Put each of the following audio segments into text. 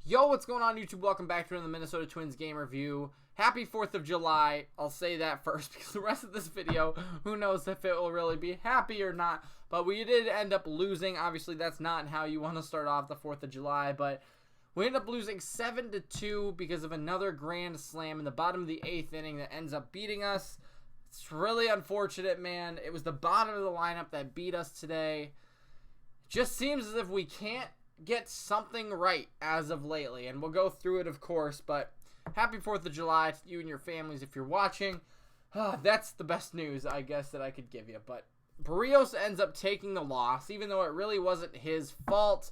Yo, what's going on, YouTube? Welcome back to another Minnesota Twins game review. Happy 4th of July. I'll say that first because the rest of this video, who knows if it will really be happy or not. But we did end up losing. Obviously, that's not how you want to start off the 4th of July. But we ended up losing 7-2 because of another grand slam in the bottom of the 8th inning that ends up beating us. It's really unfortunate, man. It was the bottom of the lineup that beat us today. It just seems as if we can't get something right as of lately, and we'll go through it, of course. But happy 4th of July to you and your families if you're watching. That's the best news, I guess, that I could give you. But Berríos ends up taking the loss, even though it really wasn't his fault.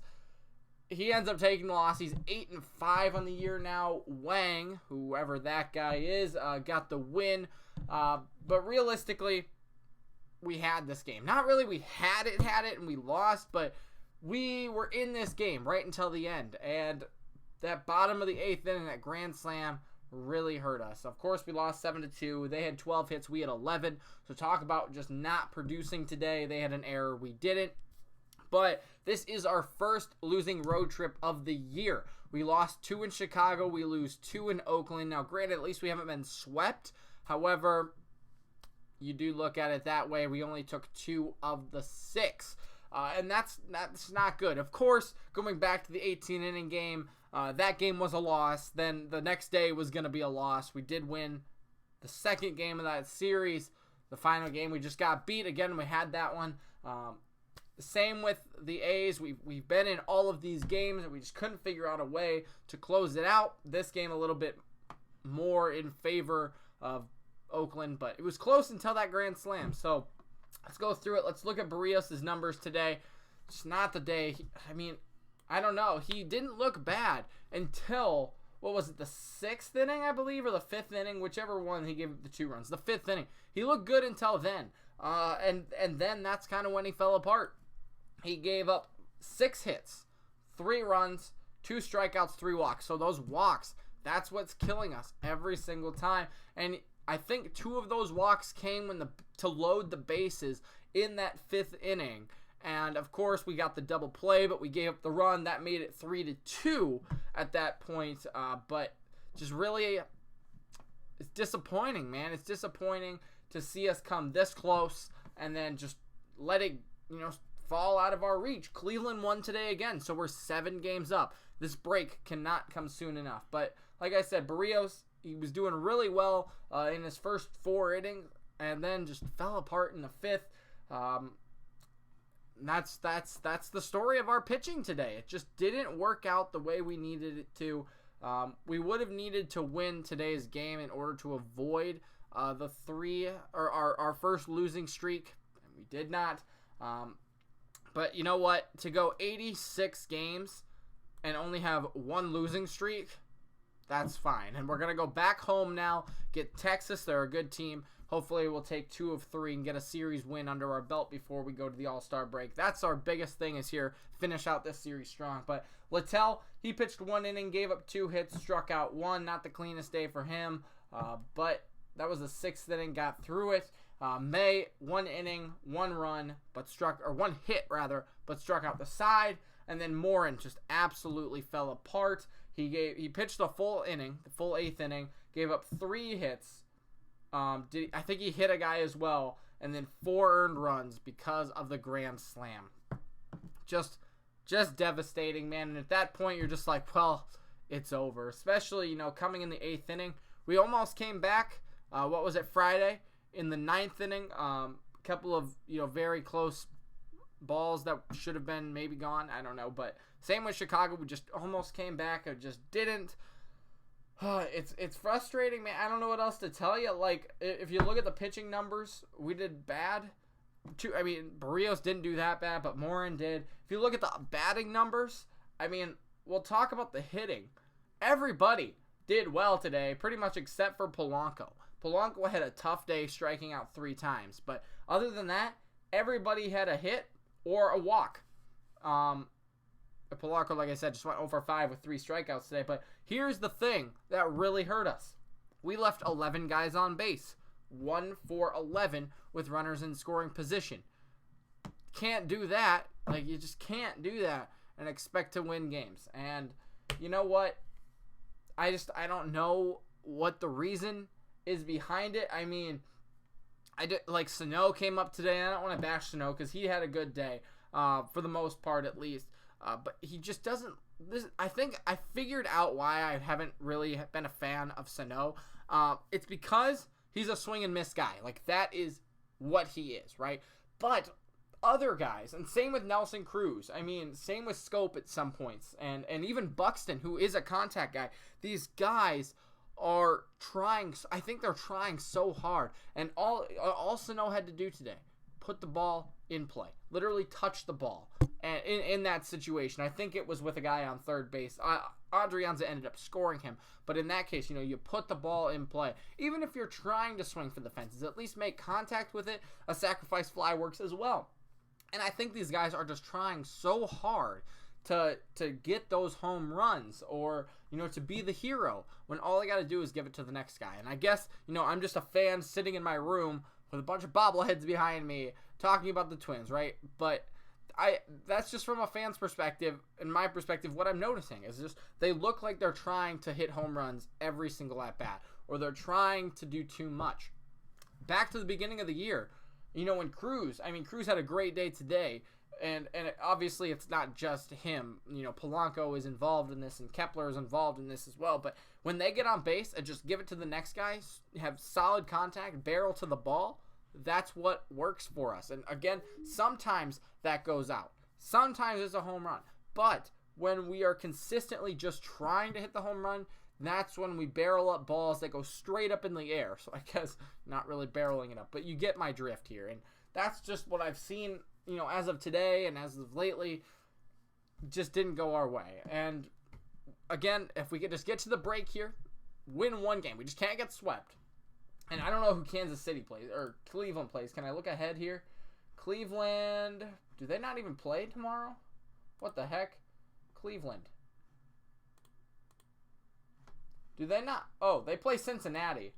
He ends up taking the loss. He's 8-5 on the year now. Wang, whoever that guy is, got the win. But realistically, we had this game. Not really we had it, and we lost, but we were in this game right until the end, and that bottom of the 8th inning, that grand slam, really hurt us. Of course, we lost 7-2. They had 12 hits. We had 11. So talk about just not producing today. They had an error. We didn't. But this is our first losing road trip of the year. We lost 2 in Chicago. We lose 2 in Oakland. Now, granted, at least we haven't been swept. However, you do look at it that way. We only took 2 of the 6. And that's not good. Of course, going back to the 18-inning game, that game was a loss. Then the next day was going to be a loss. We did win the second game of that series. The final game, we just got beat. Again, we had that one. Same with the A's. We've been in all of these games, and we just couldn't figure out a way to close it out. This game a little bit more in favor of Oakland, but it was close until that grand slam. So let's go through it. Let's look at Berríos' numbers today. It's not the day. I don't know. He didn't look bad until, what was it, the 6th inning, I believe, or the 5th inning, whichever one he gave the 2 runs. The 5th inning. He looked good until then. And then that's kind of when he fell apart. He gave up 6 hits, 3 runs, 2 strikeouts, 3 walks. So those walks, that's what's killing us every single time. And I think 2 of those walks came to load the bases in that 5th inning. And, of course, we got the double play, but we gave up the run. That made it 3-2 at that point. But just really, it's disappointing, man. It's disappointing to see us come this close and then just let it, fall out of our reach. Cleveland won today again, so we're 7 games up. This break cannot come soon enough. But, like I said, Berríos, he was doing really well in his first 4 innings, and then just fell apart in the 5th. That's the story of our pitching today. It just didn't work out the way we needed it to. We would have needed to win today's game in order to avoid our first losing streak. We did not. But you know what? To go 86 games and only have 1 losing streak, that's fine. And we're going to go back home now, get Texas. They're a good team. Hopefully we'll take 2 of 3 and get a series win under our belt before we go to the All-Star break. That's our biggest thing, is here, finish out this series strong. But Littell, he pitched 1 inning, gave up 2 hits, struck out 1. Not the cleanest day for him, but that was the 6th inning, got through it. May, 1 inning, 1 run, 1 hit rather, but struck out the side. And then Morin just absolutely fell apart. He pitched the full inning, the full 8th inning, gave up 3 hits. I think he hit a guy as well, and then 4 earned runs because of the grand slam. Just devastating, man. And at that point, you're just like, well, it's over. Especially, coming in the 8th inning, we almost came back. What was it, Friday? In the 9th inning, couple of very close balls that should have been maybe gone. I don't know, but same with Chicago. We just almost came back. I just didn't. It's frustrating, man. I don't know what else to tell you. Like, if you look at the pitching numbers, we did bad. Berríos didn't do that bad, but Morin did. If you look at the batting numbers, we'll talk about the hitting. Everybody did well today, pretty much except for Polanco. Polanco had a tough day, striking out 3 times. But other than that, everybody had a hit or a walk. Polanco, like I said, just went 0 for 5 with 3 strikeouts today. But here's the thing that really hurt us. We left 11 guys on base. 1 for 11 with runners in scoring position. Can't do that. You just can't do that and expect to win games. And you know what? I don't know what the reason is behind it. I mean, Sano came up today, and I don't want to bash Sano because he had a good day, for the most part at least. But he just doesn't. I think I figured out why I haven't really been a fan of Sano. It's because he's a swing and miss guy. Like, that is what he is, right? But other guys, and same with Nelson Cruz. I mean, same with Scope at some points, and even Buxton, who is a contact guy. These guys are trying. I think they're trying so hard, and all Sano had to do today, put the ball in play, literally touch the ball, and in that situation, I think it was with a guy on third base. Adrianza ended up scoring him, but in that case, you put the ball in play. Even if you're trying to swing for the fences, at least make contact with it. A sacrifice fly works as well. And I think these guys are just trying so hard to get those home runs, or to be the hero, when all I got to do is give it to the next guy. And I guess I'm just a fan sitting in my room with a bunch of bobbleheads behind me talking about the Twins, right? But that's just from a fan's perspective. In my perspective, what I'm noticing is just they look like they're trying to hit home runs every single at bat, or they're trying to do too much. Back to the beginning of the year, when Cruz had a great day today, and obviously it's not just him. Polanco is involved in this, and Kepler is involved in this as well. But when they get on base and just give it to the next guy, have solid contact, barrel to the ball, that's what works for us. And again, sometimes that goes out. Sometimes it's a home run. But when we are consistently just trying to hit the home run, that's when we barrel up balls that go straight up in the air. So I guess not really barreling it up, but you get my drift here. And that's just what I've seen, as of today and as of lately. Just didn't go our way. And again, if we could just get to the break here, win one game. We just can't get swept. And I don't know who Kansas City plays, or Cleveland plays. Can I look ahead here? Cleveland, do they not even play tomorrow? What the heck? Cleveland. Do they not? Oh, they play Cincinnati.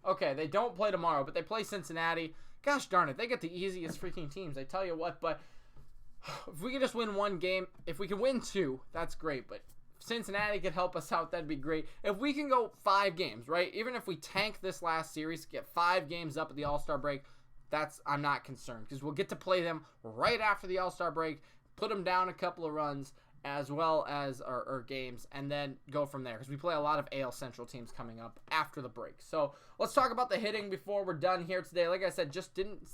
Okay, they don't play tomorrow, but they play Cincinnati. Gosh darn it, they get the easiest freaking teams, I tell you what. But if we could just win one game, if we can win two, that's great. But if Cincinnati could help us out, that'd be great. If we can go 5 games, right? Even if we tank this last series, get 5 games up at the All-Star break, I'm not concerned, because we'll get to play them right after the All-Star break, put them down a couple of runs, as well as our games, and then go from there, because we play a lot of AL Central teams coming up after the break. So let's talk about the hitting before we're done here today. Like I said, just didn't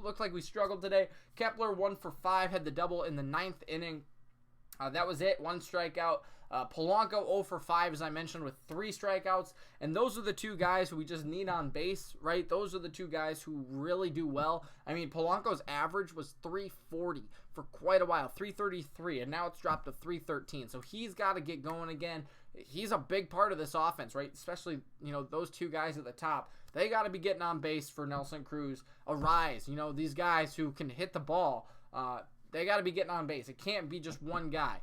look like we struggled today. Kepler 1 for 5, had the double in the 9th inning. That was it, 1 strikeout. Polanco 0 for 5, as I mentioned, with 3 strikeouts. And those are the 2 guys who we just need on base, right? Those are the 2 guys who really do well. I mean, Polanco's average was 340 for quite a while, 333, and now it's dropped to 313. So he's got to get going again. He's a big part of this offense, right? Especially, those 2 guys at the top. They got to be getting on base for Nelson Cruz. Arise, these guys who can hit the ball. They got to be getting on base. It can't be just one guy.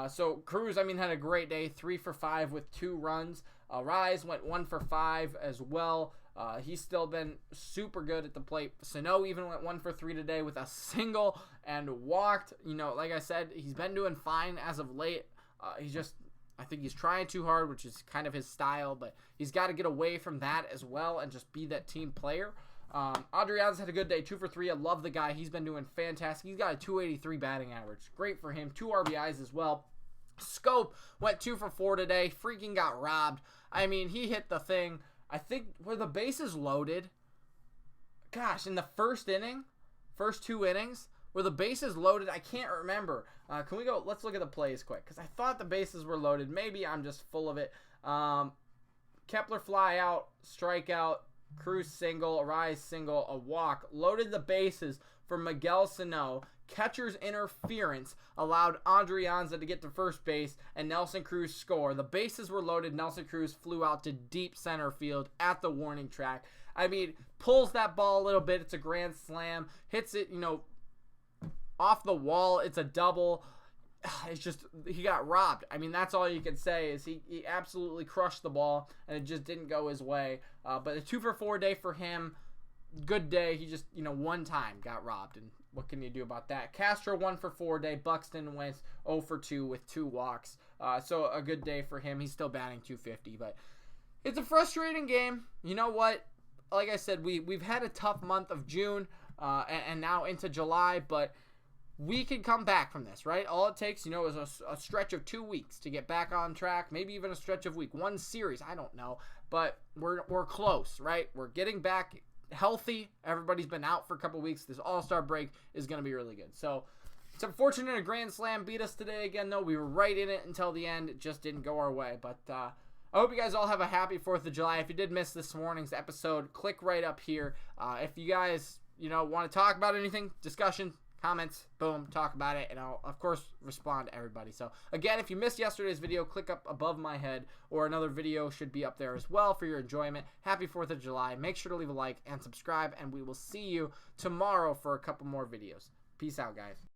So Cruz, had a great day, 3 for 5 with 2 runs. Rise went 1 for 5 as well. He's still been super good at the plate. Sano even went 1 for 3 today with a single and walked. Like I said, he's been doing fine as of late. I think he's trying too hard, which is kind of his style, but he's got to get away from that as well and just be that team player. Adrianza had a good day, 2 for 3. I love the guy. He's been doing fantastic. He's got a 283 batting average. Great for him. 2 RBIs as well. Scope went 2 for 4 today. Freaking got robbed. He hit the thing. I think were the bases loaded. Gosh, in the first 2 innings, were the bases loaded? I can't remember. Can we go? Let's look at the plays quick, because I thought the bases were loaded. Maybe I'm just full of it. Kepler fly out, strikeout. Cruz single, Arise single, a walk. Loaded the bases for Miguel Sano. Catcher's interference allowed Adrianza to get to first base, and Nelson Cruz score. The bases were loaded. Nelson Cruz flew out to deep center field at the warning track. Pulls that ball a little bit. It's a grand slam. Hits it, off the wall. It's a double. It's just, he got robbed. That's all you can say, is he absolutely crushed the ball, and it just didn't go his way. But a 2 for 4 day for him. Good day. He just, one time got robbed, and what can you do about that? Castro 1 for 4 day. Buxton went 0 for 2 with 2 walks. So a good day for him. He's still batting .250, but it's a frustrating game. You know what? Like I said, we've had a tough month of June and now into July, but we can come back from this, right? All it takes, is a stretch of 2 weeks to get back on track, maybe even a stretch of week 1 series. I don't know, but we're close, right? We're getting back healthy. Everybody's been out for a couple weeks. This All-Star break is going to be really good. So it's unfortunate a Grand Slam beat us today again, though. We were right in it until the end. It just didn't go our way. But I hope you guys all have a happy 4th of July. If you did miss this morning's episode, click right up here. If you guys, want to talk about anything, discussion, comments, boom, talk about it, and I'll, of course, respond to everybody. So, again, if you missed yesterday's video, click up above my head, or another video should be up there as well for your enjoyment. Happy 4th of July. Make sure to leave a like and subscribe, and we will see you tomorrow for a couple more videos. Peace out, guys.